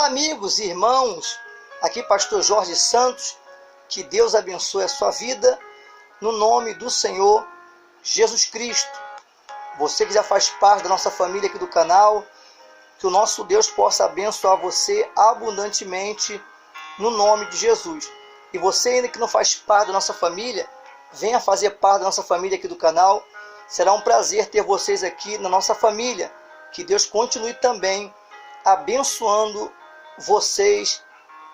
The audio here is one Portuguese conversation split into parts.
Amigos e irmãos, aqui pastor Jorge Santos, que Deus abençoe a sua vida, no nome do Senhor Jesus Cristo. Você que já faz parte da nossa família aqui do canal, que o nosso Deus possa abençoar você abundantemente, no nome de Jesus. E você ainda que não faz parte da nossa família, venha fazer parte da nossa família aqui do canal. Será um prazer ter vocês aqui na nossa família. Que Deus continue também abençoando vocês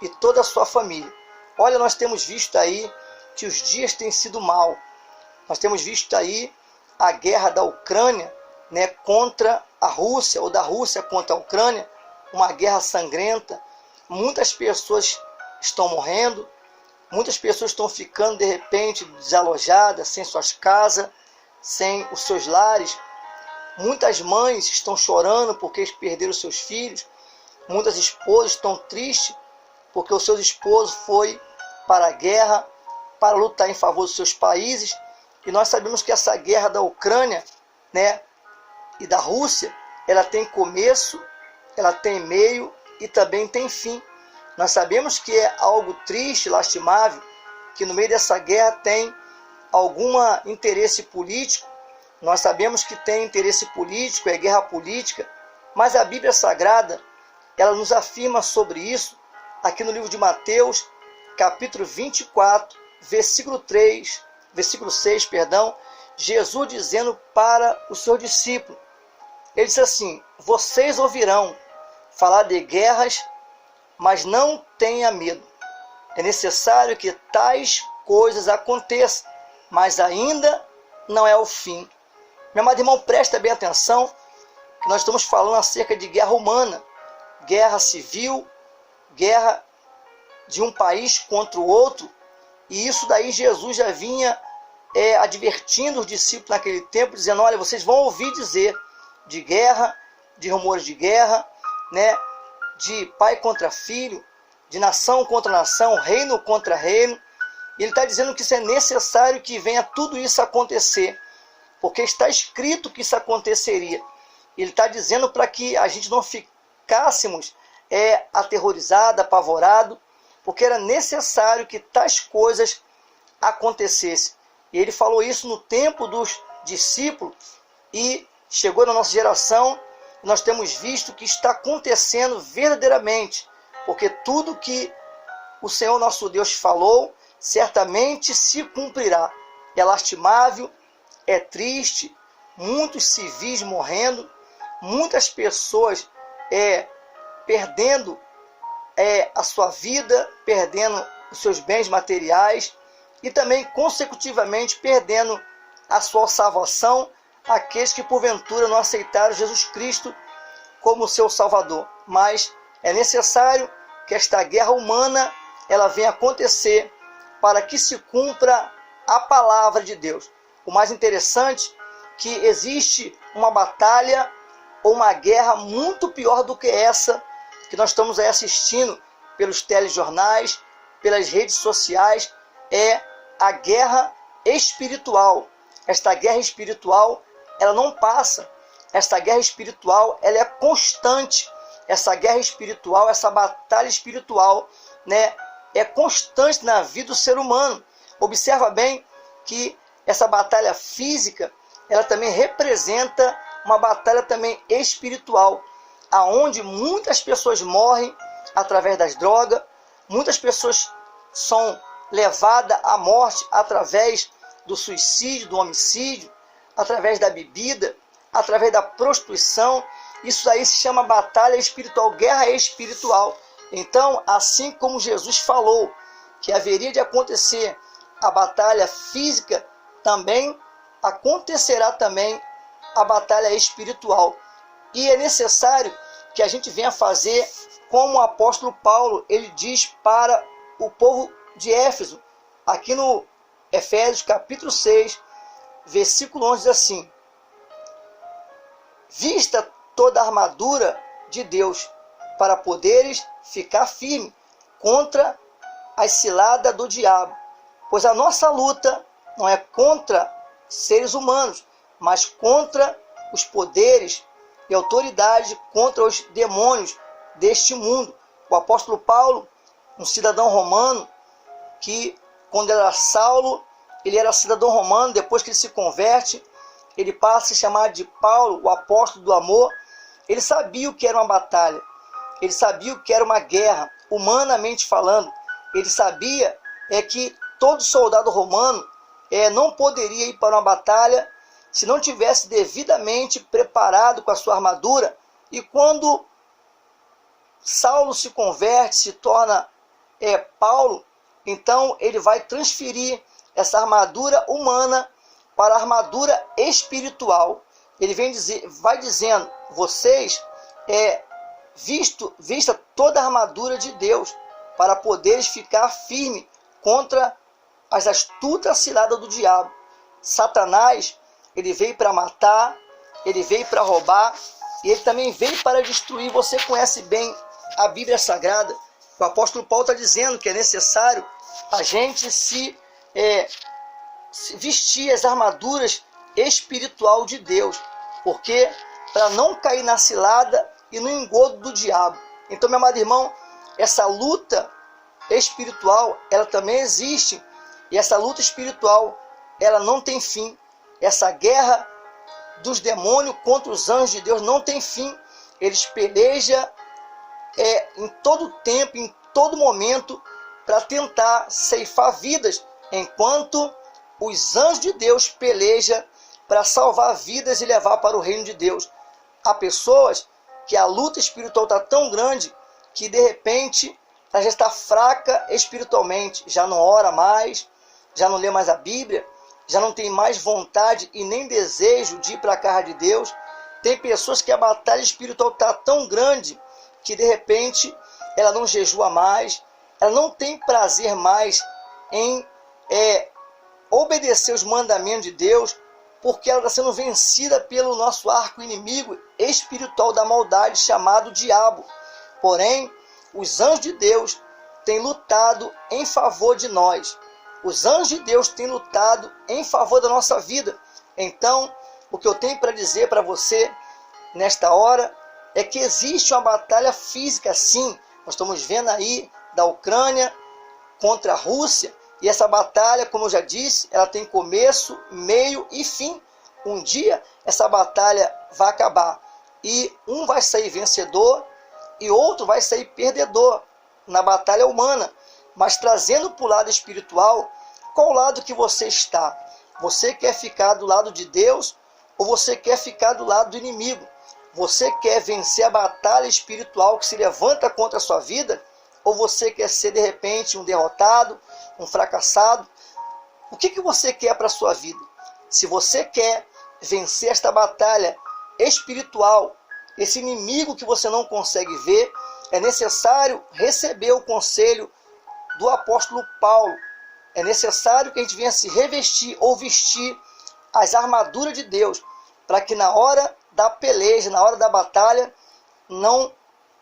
e toda a sua família. Olha, nós temos visto aí que os dias têm sido maus. Nós temos visto aí a guerra da Ucrânia, contra a Rússia, ou da Rússia contra a Ucrânia, uma guerra sangrenta. Muitas pessoas estão morrendo, muitas pessoas estão ficando de repente desalojadas, sem suas casas, sem os seus lares. Muitas mães estão chorando porque perderam seus filhos. Muitas esposas estão tristes porque os seus esposos foram para a guerra, para lutar em favor dos seus países. E nós sabemos que essa guerra da Ucrânia, e da Rússia, ela tem começo, ela tem meio e também tem fim. Nós sabemos que é algo triste, lastimável, que no meio dessa guerra tem algum interesse político. Nós sabemos que tem interesse político, é guerra política, mas a Bíblia Sagrada, ela nos afirma sobre isso, aqui no livro de Mateus, capítulo 24, versículo 6, Jesus dizendo para os seus discípulos, ele disse assim: vocês ouvirão falar de guerras, mas não tenha medo. É necessário que tais coisas aconteçam, mas ainda não é o fim. Meu amado irmão, presta bem atenção, que nós estamos falando acerca de guerra humana, guerra civil, guerra de um país contra o outro, e isso daí Jesus já vinha advertindo os discípulos naquele tempo, dizendo: olha, vocês vão ouvir dizer de guerra, de rumores de guerra, de pai contra filho, de nação contra nação, reino contra reino. E ele está dizendo que isso é necessário que venha tudo isso acontecer, porque está escrito que isso aconteceria. Ele está dizendo para que a gente não ficássemos aterrorizado, apavorado, porque era necessário que tais coisas acontecessem. E ele falou isso no tempo dos discípulos e chegou na nossa geração. Nós temos visto que está acontecendo verdadeiramente, porque tudo que o Senhor nosso Deus falou certamente se cumprirá. É lastimável, é triste, muitos civis morrendo, muitas pessoas perdendo a sua vida, perdendo os seus bens materiais e também consecutivamente perdendo a sua salvação, aqueles que porventura não aceitaram Jesus Cristo como seu Salvador. Mas é necessário que esta guerra humana ela venha acontecer para que se cumpra a palavra de Deus. O mais interessante é que existe uma batalha ou uma guerra muito pior do que essa que nós estamos aí assistindo pelos telejornais, pelas redes sociais, é a guerra espiritual. Esta guerra espiritual, ela não passa. Esta guerra espiritual, ela é constante. Essa guerra espiritual, essa batalha espiritual, é constante na vida do ser humano. Observa bem que essa batalha física, ela também representa uma batalha também espiritual, aonde muitas pessoas morrem através das drogas, muitas pessoas são levadas à morte através do suicídio, do homicídio, através da bebida, através da prostituição. Isso aí se chama batalha espiritual, guerra espiritual. Então, assim como Jesus falou que haveria de acontecer a batalha física, também acontecerá também a batalha espiritual. E é necessário que a gente venha fazer como o apóstolo Paulo, ele diz para o povo de Éfeso, aqui no Efésios capítulo 6, versículo 11, diz assim: vista toda a armadura de Deus, para poderes ficar firme contra as ciladas do diabo. Pois a nossa luta não é contra seres humanos, mas contra os poderes e autoridades, contra os demônios deste mundo, O apóstolo Paulo, um cidadão romano, que quando era Saulo, ele era cidadão romano, depois que ele se converte, ele passa a se chamar de Paulo, o apóstolo do amor. Ele sabia o que era uma batalha, ele sabia o que era uma guerra, humanamente falando. Ele sabia que todo soldado romano não poderia ir para uma batalha se não tivesse devidamente preparado com a sua armadura. E quando Saulo se converte, se torna Paulo, então ele vai transferir essa armadura humana para a armadura espiritual. Ele vai dizendo, vocês vista toda a armadura de Deus, para poderes ficar firme contra as astutas ciladas do diabo. Satanás, ele veio para matar, ele veio para roubar, e ele também veio para destruir. Você conhece bem a Bíblia Sagrada. O apóstolo Paulo está dizendo que é necessário a gente se vestir as armaduras espiritual de Deus, porque para não cair na cilada e no engodo do diabo. Então, meu amado irmão, essa luta espiritual, ela também existe, e essa luta espiritual, ela não tem fim. Essa guerra dos demônios contra os anjos de Deus não tem fim. Eles pelejam em todo tempo, em todo momento, para tentar ceifar vidas, enquanto os anjos de Deus pelejam para salvar vidas e levar para o reino de Deus. Há pessoas que a luta espiritual está tão grande que de repente ela já está fraca espiritualmente, já não ora mais, já não lê mais a Bíblia, já não tem mais vontade e nem desejo de ir para a casa de Deus. Tem pessoas que a batalha espiritual está tão grande que de repente ela não jejua mais, ela não tem prazer mais em obedecer os mandamentos de Deus, porque ela está sendo vencida pelo nosso arco inimigo espiritual da maldade, chamado diabo. Porém, os anjos de Deus têm lutado em favor de nós. Os anjos de Deus têm lutado em favor da nossa vida. Então, o que eu tenho para dizer para você nesta hora é que existe uma batalha física, sim. Nós estamos vendo aí da Ucrânia contra a Rússia. E essa batalha, como eu já disse, ela tem começo, meio e fim. Um dia essa batalha vai acabar. E um vai sair vencedor e outro vai sair perdedor na batalha humana. Mas trazendo para o lado espiritual, qual lado que você está? Você quer ficar do lado de Deus ou você quer ficar do lado do inimigo? Você quer vencer a batalha espiritual que se levanta contra a sua vida? Ou você quer ser de repente um derrotado, um fracassado? O que você quer para a sua vida? Se você quer vencer esta batalha espiritual, esse inimigo que você não consegue ver, é necessário receber o conselho do apóstolo Paulo. É necessário que a gente venha se revestir ou vestir as armaduras de Deus, para que na hora da peleja, na hora da batalha, não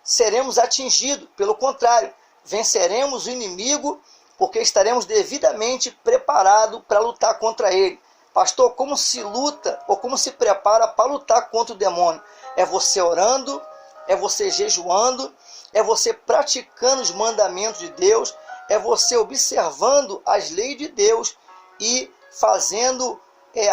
seremos atingidos. Pelo contrário, venceremos o inimigo, porque estaremos devidamente preparados para lutar contra ele. Pastor, como se luta ou como se prepara para lutar contra o demônio? É você orando, é você jejuando, é você praticando os mandamentos de Deus, é você observando as leis de Deus e fazendo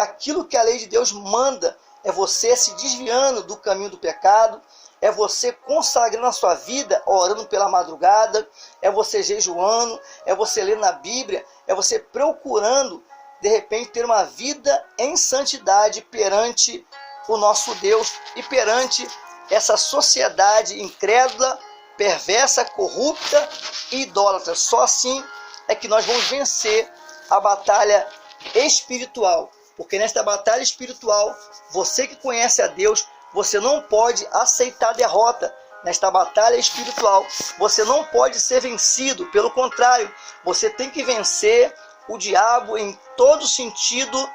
aquilo que a lei de Deus manda. É você se desviando do caminho do pecado, é você consagrando a sua vida, orando pela madrugada, é você jejuando, é você lendo a Bíblia, é você procurando, de repente, ter uma vida em santidade perante o nosso Deus e perante essa sociedade incrédula, perversa, corrupta e idólatra. Só assim é que nós vamos vencer a batalha espiritual. Porque nesta batalha espiritual, você que conhece a Deus, você não pode aceitar derrota. Nesta batalha espiritual, você não pode ser vencido. Pelo contrário, você tem que vencer o diabo em todo sentido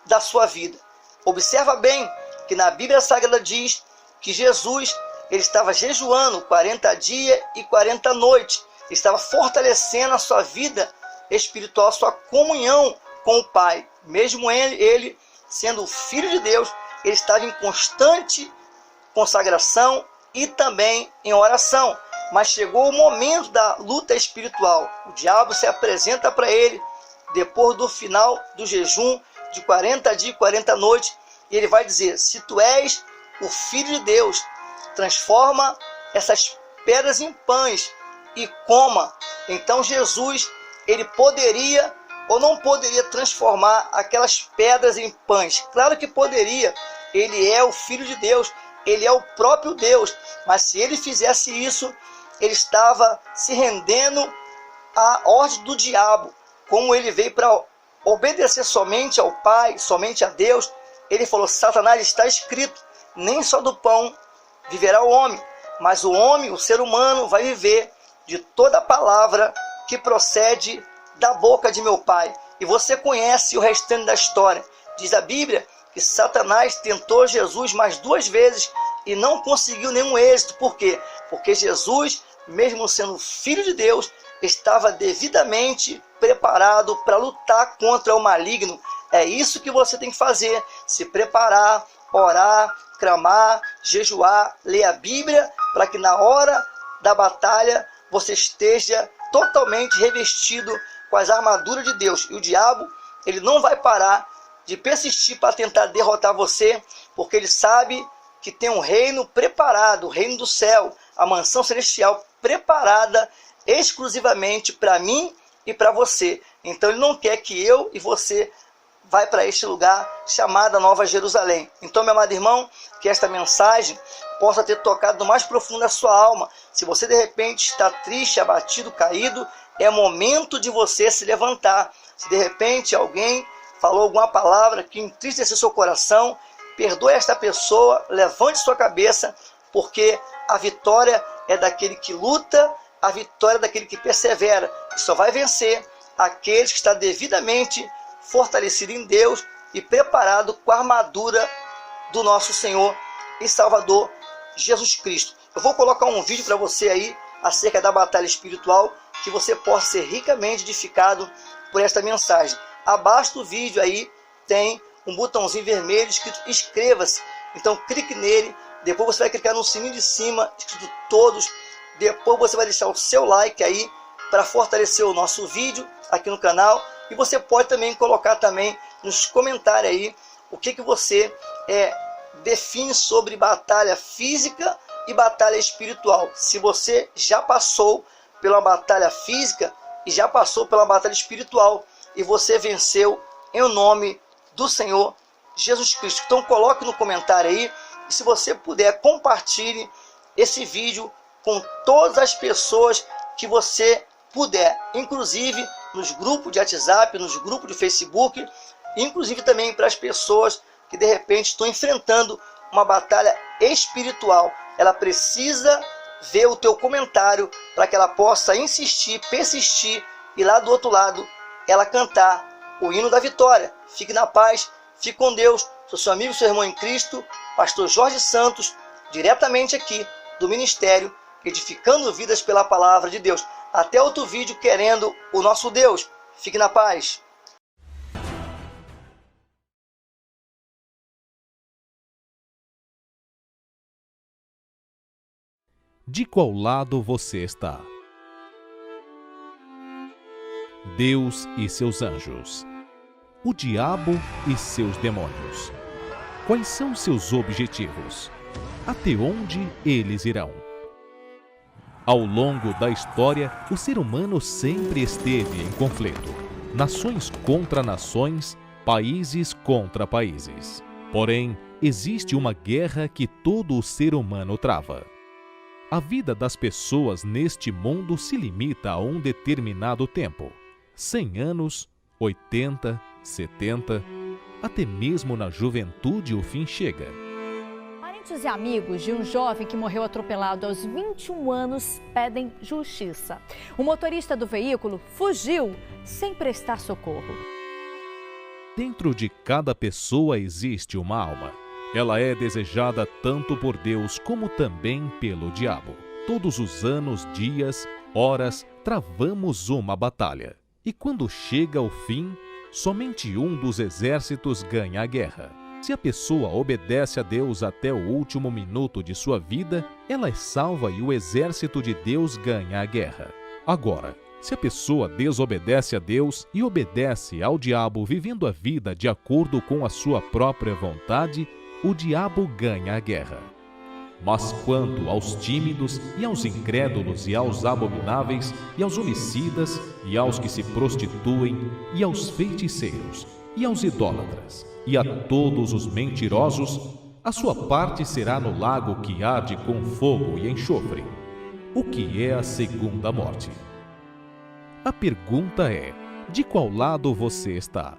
da sua vida. Observa bem que na Bíblia Sagrada diz que Jesus ele estava jejuando 40 dias e 40 noites. Ele estava fortalecendo a sua vida espiritual, a sua comunhão com o Pai. Mesmo ele sendo o Filho de Deus, ele estava em constante consagração e também em oração. Mas chegou o momento da luta espiritual. O diabo se apresenta para ele depois do final do jejum de 40 dias e 40 noites. E ele vai dizer: se tu és o Filho de Deus, transforma essas pedras em pães e coma. Então Jesus, ele poderia ou não poderia transformar aquelas pedras em pães? Claro que poderia. Ele é o Filho de Deus, ele é o próprio Deus. Mas se ele fizesse isso, ele estava se rendendo à ordem do diabo. Como ele veio para obedecer somente ao Pai, somente a Deus, ele falou: Satanás, está escrito, nem só do pão viverá o homem, mas o homem, o ser humano, vai viver de toda palavra que procede da boca de meu Pai. E você conhece o restante da história. Diz a Bíblia que Satanás tentou Jesus mais 2 vezes e não conseguiu nenhum êxito. Por quê? Porque Jesus, mesmo sendo Filho de Deus, estava devidamente preparado para lutar contra o maligno. É isso que você tem que fazer: se preparar, orar, clamar, jejuar, ler a Bíblia, para que na hora da batalha você esteja totalmente revestido com as armaduras de Deus. E o diabo, ele não vai parar de persistir para tentar derrotar você, porque ele sabe que tem um reino preparado, o reino do céu, a mansão celestial preparada exclusivamente para mim e para você. Então ele não quer que eu e você vai para este lugar chamado Nova Jerusalém. Então, meu amado irmão, que esta mensagem possa ter tocado no mais profundo da sua alma. Se você de repente está triste, abatido, caído, é momento de você se levantar. Se de repente alguém falou alguma palavra que entristeceu seu coração, perdoe esta pessoa, levante sua cabeça, porque a vitória é daquele que luta, a vitória é daquele que persevera. E só vai vencer aqueles que estão devidamente fortalecido em Deus e preparado com a armadura do nosso Senhor e Salvador Jesus Cristo. Eu vou colocar um vídeo para você aí acerca da batalha espiritual, que você possa ser ricamente edificado por esta mensagem. Abaixo do vídeo aí tem um botãozinho vermelho escrito inscreva-se. Então clique nele, depois você vai clicar no sininho de cima escrito todos, depois você vai deixar o seu like aí para fortalecer o nosso vídeo aqui no canal. E você pode também colocar também nos comentários aí o que você define sobre batalha física e batalha espiritual. Se você já passou pela batalha física e já passou pela batalha espiritual e você venceu em nome do Senhor Jesus Cristo. Então coloque no comentário aí, e se você puder, compartilhe esse vídeo com todas as pessoas que você puder, inclusive nos grupos de WhatsApp, nos grupos de Facebook, inclusive também para as pessoas que de repente estão enfrentando uma batalha espiritual. Ela precisa ver o teu comentário para que ela possa insistir, persistir e lá do outro lado ela cantar o hino da vitória. Fique na paz, fique com Deus. Sou seu amigo, seu irmão em Cristo, pastor Jorge Santos, diretamente aqui do Ministério Edificando Vidas pela Palavra de Deus. Até outro vídeo, querendo o nosso Deus. Fique na paz. De qual lado você está? Deus e seus anjos. O diabo e seus demônios. Quais são seus objetivos? Até onde eles irão? Ao longo da história, o ser humano sempre esteve em conflito. Nações contra nações, países contra países. Porém, existe uma guerra que todo o ser humano trava. A vida das pessoas neste mundo se limita a um determinado tempo. 100 anos, 80, 70, até mesmo na juventude o fim chega. Parentes e amigos de um jovem que morreu atropelado aos 21 anos pedem justiça. O motorista do veículo fugiu sem prestar socorro. Dentro de cada pessoa existe uma alma. Ela é desejada tanto por Deus como também pelo diabo. Todos os anos, dias, horas, travamos uma batalha. E quando chega o fim, somente um dos exércitos ganha a guerra. Se a pessoa obedece a Deus até o último minuto de sua vida, ela é salva e o exército de Deus ganha a guerra. Agora, se a pessoa desobedece a Deus e obedece ao diabo vivendo a vida de acordo com a sua própria vontade, o diabo ganha a guerra. Mas quanto aos tímidos e aos incrédulos e aos abomináveis e aos homicidas e aos que se prostituem e aos feiticeiros e aos idólatras e a todos os mentirosos, a sua parte será no lago que arde com fogo e enxofre, o que é a segunda morte. A pergunta é: de qual lado você está?